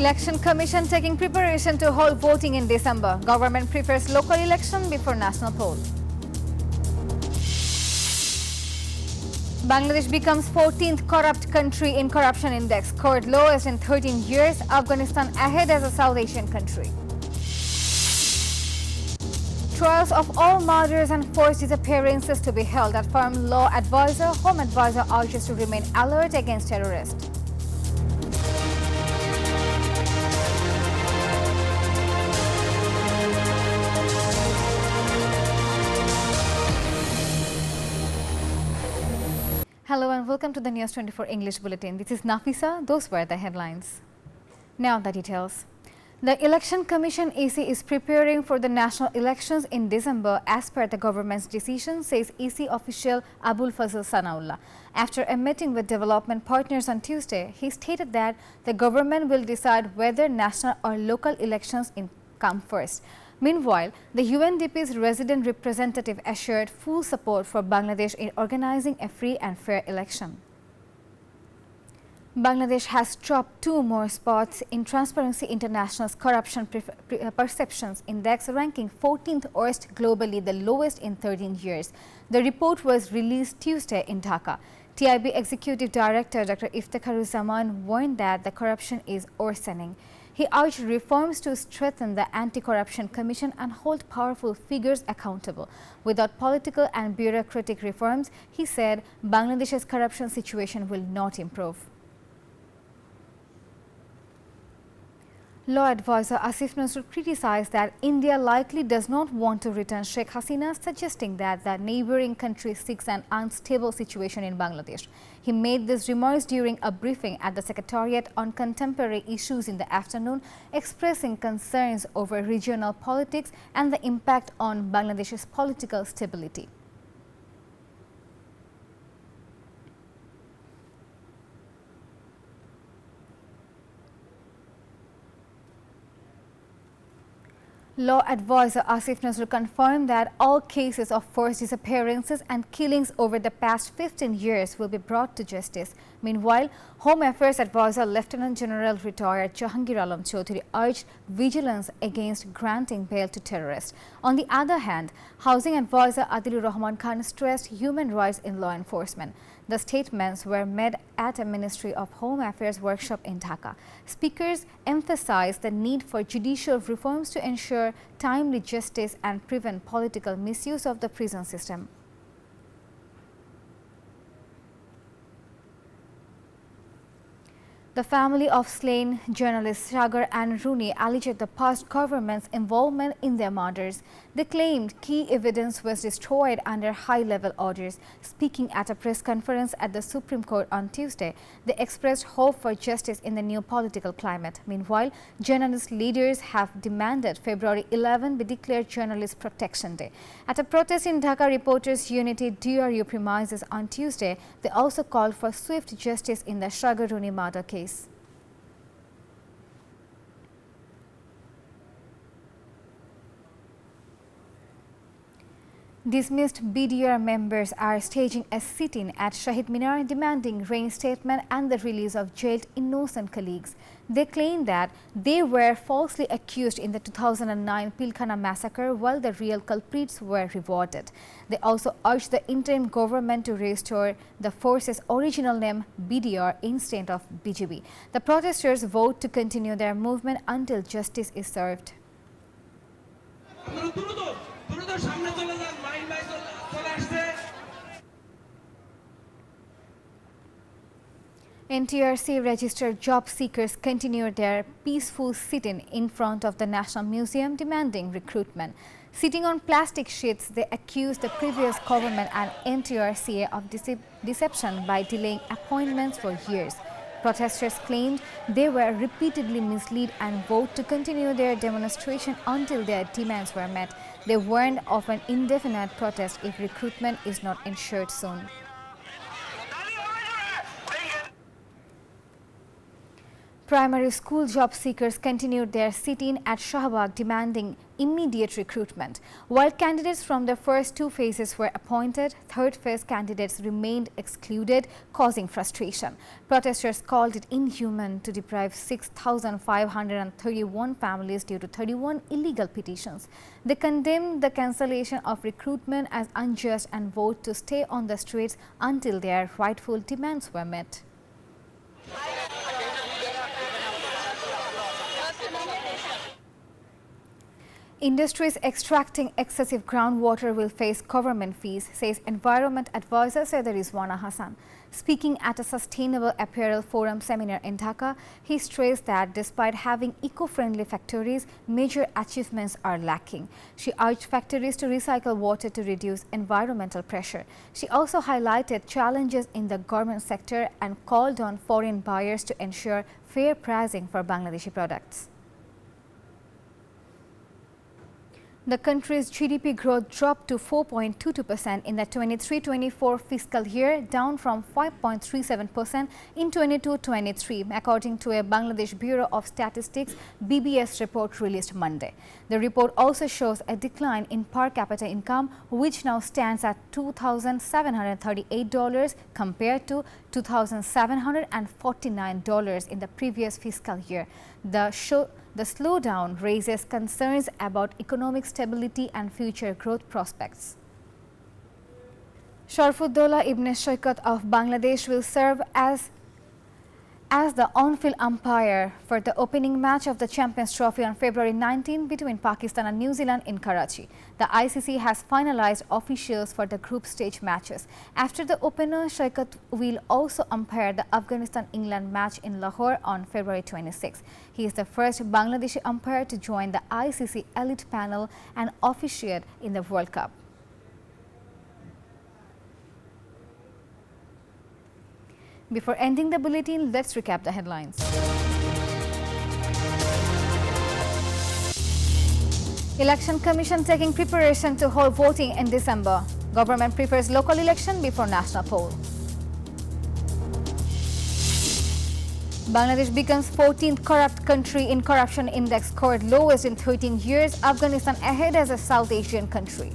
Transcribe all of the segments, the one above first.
Election Commission taking preparation to hold voting in December. Government prepares local election before national poll. Bangladesh becomes 14th corrupt country in corruption index, scored lowest in 13 years. Afghanistan ahead as a South Asian country. Trials of all murders and forced disappearances to be held at firm law advisor. Home advisor urges to remain alert against terrorists. Hello and welcome to the NEWS24 English Bulletin. This is Nafisa. Those were the headlines. Now the details. The Election Commission EC is preparing for the national elections in December as per the government's decision, says EC official Abul Fazl Sanaullah. After a meeting with development partners on Tuesday, he stated that the government will decide whether national or local elections come first. Meanwhile, the UNDP's resident representative assured full support for Bangladesh in organizing a free and fair election. Bangladesh has dropped 2 more spots in Transparency International's Corruption Perceptions Index, ranking 14th worst globally, the lowest in 13 years. The report was released Tuesday in Dhaka. TIB Executive Director Dr. Iftekharuzaman warned that the corruption is worsening. He urged reforms to strengthen the Anti-Corruption Commission and hold powerful figures accountable. Without political and bureaucratic reforms, he said, Bangladesh's corruption situation will not improve. Law advisor Asif Nazrul criticized that India likely does not want to return Sheikh Hasina, suggesting that the neighboring country seeks an unstable situation in Bangladesh. He made these remarks during a briefing at the Secretariat on contemporary issues in the afternoon, expressing concerns over regional politics and the impact on Bangladesh's political stability. Law advisor Asif Nazrul confirmed that all cases of forced disappearances and killings over the past 15 years will be brought to justice. Meanwhile, Home Affairs advisor Lieutenant General retired Jahangir Alam Chaudhary urged vigilance against granting bail to terrorists. On the other hand, Housing advisor Adilur Rahman Khan stressed human rights in law enforcement. The statements were made at a Ministry of Home Affairs workshop in Dhaka. Speakers emphasized the need for judicial reforms to ensure timely justice and prevent political misuse of the prison system. The family of slain journalists Sagar and Rooney alleged the past government's involvement in their murders. They claimed key evidence was destroyed under high-level orders. Speaking at a press conference at the Supreme Court on Tuesday, they expressed hope for justice in the new political climate. Meanwhile, journalist leaders have demanded February 11 be declared Journalist Protection Day. At a protest in Dhaka Reporters Unity DRU premises on Tuesday, they also called for swift justice in the Sagar Rooney murder case. Dismissed BDR members are staging a sit-in at Shahid Minar demanding reinstatement and the release of jailed innocent colleagues. They claim that they were falsely accused in the 2009 Pilkhana massacre while the real culprits were rewarded. They also urged the interim government to restore the force's original name BDR instead of BGB. The protesters vote to continue their movement until justice is served. NTRC registered job seekers continued their peaceful sit-in in front of the National Museum demanding recruitment. Sitting on plastic sheets, they accused the previous government and NTRCA of deception by delaying appointments for years. Protesters claimed they were repeatedly misled and vowed to continue their demonstration until their demands were met. They warned of an indefinite protest if recruitment is not ensured soon. Primary school job seekers continued their sit-in at Shahbag demanding immediate recruitment. While candidates from the first two phases were appointed, third phase candidates remained excluded, causing frustration. Protesters called it inhuman to deprive 6,531 families due to 31 illegal petitions. They condemned the cancellation of recruitment as unjust and vowed to stay on the streets until their rightful demands were met. Industries extracting excessive groundwater will face government fees, says Environment Advisor Said Rizwana Hassan. Speaking at a Sustainable Apparel Forum seminar in Dhaka, he stressed that despite having eco-friendly factories, major achievements are lacking. She urged factories to recycle water to reduce environmental pressure. She also highlighted challenges in the garment sector and called on foreign buyers to ensure fair pricing for Bangladeshi products. The country's GDP growth dropped to 4.22% in the 23-24 fiscal year, down from 5.37% in 22-23, according to a Bangladesh Bureau of Statistics (BBS) report released Monday. The report also shows a decline in per capita income, which now stands at $2,738 compared to $2,749 in the previous fiscal year. The slowdown raises concerns about economic stability and future growth prospects. Sharfuddollah Ibn Shaikat of Bangladesh will serve as the on-field umpire for the opening match of the Champions Trophy on February 19 between Pakistan and New Zealand in Karachi. The ICC has finalized officials for the group stage matches. After the opener, Shaikat will also umpire the Afghanistan-England match in Lahore on February 26. He is the first Bangladeshi umpire to join the ICC elite panel and officiate in the World Cup. Before ending the bulletin, let's recap the headlines. Election Commission taking preparation to hold voting in December. Government prefers local election before national poll. Bangladesh becomes 14th corrupt country in corruption index, scored lowest in 13 years. Afghanistan ahead as a South Asian country.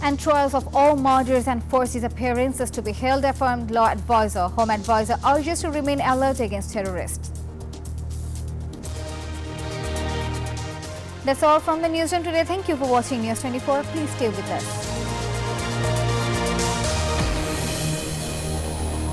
And trials of all murders and forced disappearances to be held, affirmed law advisor. Home advisor urges to remain alert against terrorists. That's all from the newsroom today. Thank you for watching News 24. Please stay with us.